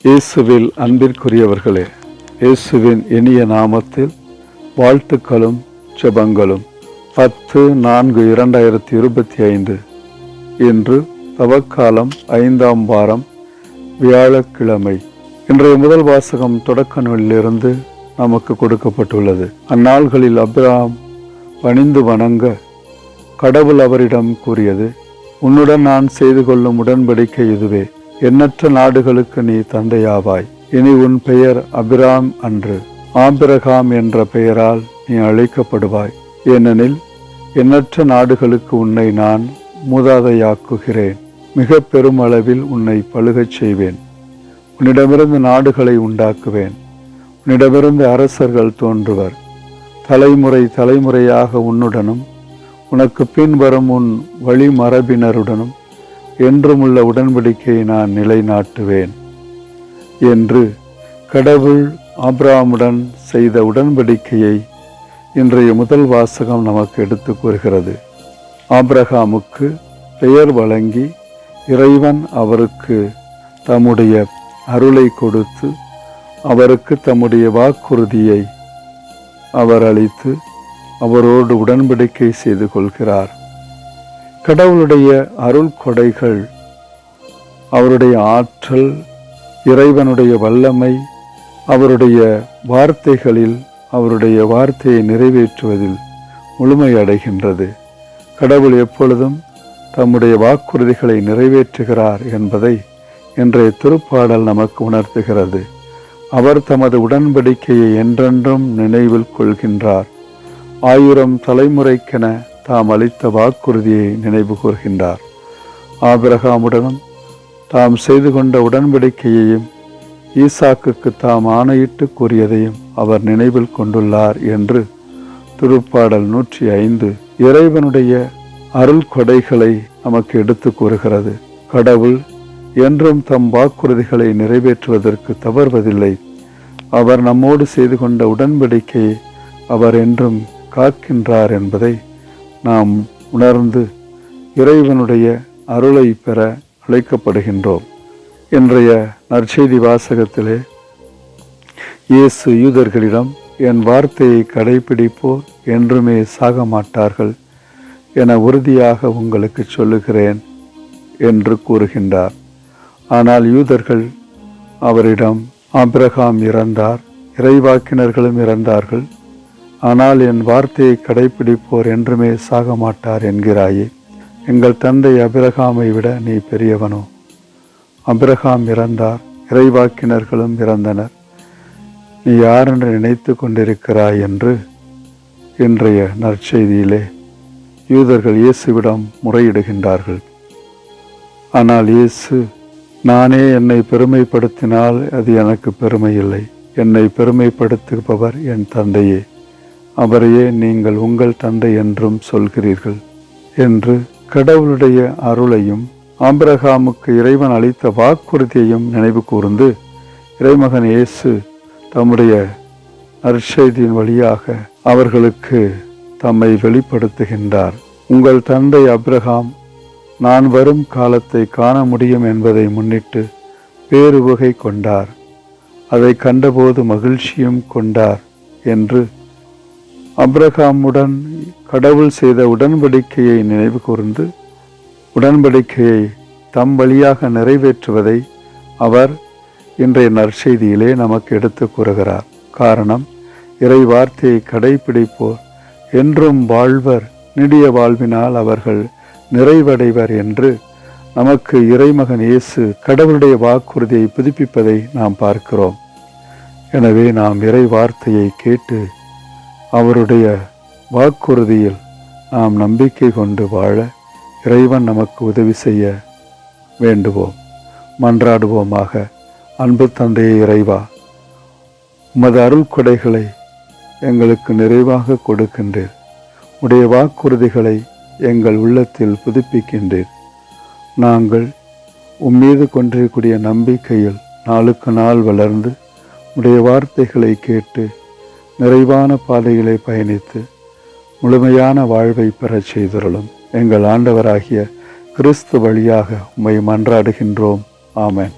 இயேசுவில் அன்பிற்குரியவர்களே, இயேசுவின் இனிய நாமத்தில் வாழ்த்துக்களும் ஜெபங்களும். 10/4/2025 இன்று தவக்காலம் 5ஆம் வாரம் வியாழக்கிழமை. இன்றைய முதல் வாசகம் தொடக்க நூலிலிருந்து நமக்கு கொடுக்கப்பட்டுள்ளது. அந்நாள்களில் ஆபிரகாம் பணிந்து வணங்க கடவுள் அவரிடம் கூறியது, உன்னுடன் நான் செய்து கொள்ளும் உடன்படிக்கை இதுவே, எண்ணற்ற நாடுகளுக்கு நீ தந்தையாவாய். இனி உன் பெயர் ஆபிரகாம் அன்று ஆபிரகாம் என்ற பெயரால் நீ அழைக்கப்படுவாய். ஏனெனில் எண்ணற்ற நாடுகளுக்கு உன்னை நான் மூதாதையாக்குகிறேன். மிக பெரும் அளவில் உன்னை பலுகச் செய்வேன். உன்னிடமிருந்து நாடுகளை உண்டாக்குவேன். உன்னிடமிருந்து அரசர்கள் தோன்றுவர். தலைமுறை தலைமுறையாக உன்னுடனும் உனக்கு பின் வரும் உன் வழிமரபினருடனும் என்றுமுள்ள உடன்படிக்கையை நான் நிலைநாட்டுவேன் என்று கடவுள் ஆபிரகாமுடன் செய்த உடன்படிக்கையை இன்றைய முதல் வாசகம் நமக்கு எடுத்து கூறுகிறது. ஆபிரகாமுக்கு பெயர் வழங்கி இறைவன் அவருக்கு தம்முடைய அருளை கொடுத்து அவருக்கு தம்முடைய வாக்குறுதியை அவர் அளித்து அவரோடு உடன்படிக்கை செய்து கொள்கிறார். கடவுளுடைய அருள் கொடைகள், அவருடைய ஆற்றல், இறைவனுடைய வல்லமை, அவருடைய வார்த்தைகளில் அவருடைய வார்த்தையை நிறைவேற்றுவதில் முழுமையடைகின்றது. கடவுள் எப்பொழுதும் தம்முடைய வாக்குறுதிகளை நிறைவேற்றுகிறார் என்பதை இன்றைய திருப்பாடல் நமக்கு உணர்த்துகிறது. அவர் தமது உடன்படிக்கையை என்றென்றும் நினைவில் கொள்கின்றார். 1000 தலைமுறைக்கென தாம் அளித்த வாக்குறுதியை நினைவு கூர்கின்றார். ஆபிரகாமுடனும் தாம் செய்து கொண்ட உடன்படிக்கையையும் ஈசாக்குக்கு தாம் ஆணையிட்டு கூறியதையும் அவர் நினைவில் கொண்டுள்ளார் என்று திருப்பாடல் 105 இறைவனுடைய அருள் கொடைகளை நமக்கு எடுத்து கூறுகிறது. கடவுள் என்றும் தம் வாக்குறுதிகளை நிறைவேற்றுவதற்கு தவறுவதில்லை. அவர் நம்மோடு செய்து கொண்ட உடன்படிக்கையை அவர் என்றும் காக்கின்றார் என்பதை நாம் உணர்ந்து இறைவனுடைய அருளை பெற அழைக்கப்படுகின்றோம். இன்றைய நற்செய்தி வாசகத்திலே இயேசு யூதர்களிடம், என் வார்த்தையை கடைபிடிப்போர் என்றுமே சாக மாட்டார்கள் என உறுதியாக உங்களுக்கு சொல்லுகிறேன் என்று கூறுகின்றார். ஆனால் யூதர்கள் அவரிடம், ஆபிரகாம் இறந்தார், இறைவாக்கினர்களும் இறந்தார்கள், ஆனால் என் வார்த்தையை கடைபிடிப்போர் என்றுமே சாக மாட்டார் என்கிறாயே. எங்கள் தந்தை ஆபிரகாமை விட நீ பெரியவனோ? ஆபிரகாம் இறந்தார், இறைவாக்கினர்களும் இறந்தனர், நீ யாரென்று நினைத்து கொண்டிருக்கிறாய் என்று இன்றைய நற்செய்தியிலே யூதர்கள் இயேசுவிடம் முறையிடுகின்றார்கள். ஆனால் இயேசு, நானே என்னை பெருமைப்படுத்தினால் அது எனக்கு பெருமை இல்லை. என்னை பெருமைப்படுத்துபவர் என் தந்தையே, அவரையே நீங்கள் உங்கள் தந்தை என்றும் சொல்கிறீர்கள் என்று கடவுளுடைய அருளையும் ஆபிரகாமுக்கு இறைவன் அளித்த வாக்குறுதியையும் நினைவு கூர்ந்து இறைமகன் இயேசு தம்முடைய நற்செய்தியின் வழியாக அவர்களுக்கு தம்மை வெளிப்படுத்துகின்றார். உங்கள் தந்தை ஆபிரகாம் நான் வரும் காலத்தை காண முடியும் என்பதை முன்னிட்டு பேருவகை கொண்டார், அதை கண்டபோது மகிழ்ச்சியும் கொண்டார் என்று ஆபிரகாமுடன் கடவுள் செய்த உடன்படிக்கையை நினைவு கூர்ந்து உடன்படிக்கையை தம் வழியாக நிறைவேற்றுவதை அவர் இன்றைய நற்செய்தியிலே நமக்கு எடுத்து கூறுகிறார். காரணம், இறை வார்த்தையை கடைபிடிப்போர் என்றும் வாழ்வர், நெடிய வாழ்வினால் அவர்கள் நிறைவடைவர் என்று நமக்கு இறைமகன் இயேசு கடவுளுடைய வாக்குறுதியை புதுப்பிப்பதை நாம் பார்க்கிறோம். எனவே நாம் இறை வார்த்தையை கேட்டு அவருடைய வாக்குறுதியில் நாம் நம்பிக்கை கொண்டு வாழ இறைவன் நமக்கு உதவி செய்ய வேண்டுவோம். மன்றாடுவோமாக. அன்பு தந்தையே இறைவா, உமது அருள் கொடைகளை எங்களுக்கு நிறைவாக கொடுக்கின்றீர். உடைய வாக்குறுதிகளை எங்கள் உள்ளத்தில் புதுப்பிக்கின்றீர். நாங்கள் உம்மீது கொண்டிருக்கக்கூடிய நம்பிக்கையில் நாளுக்கு நாள் வளர்ந்து உடைய வார்த்தைகளை கேட்டு நிறைவான பாதைகளை பயணித்து முழுமையான வாழ்வை பெறச் செய்தருளும். எங்கள் ஆண்டவராகிய கிறிஸ்து வழியாக உம்மை மன்றாடுகின்றோம். ஆமென்.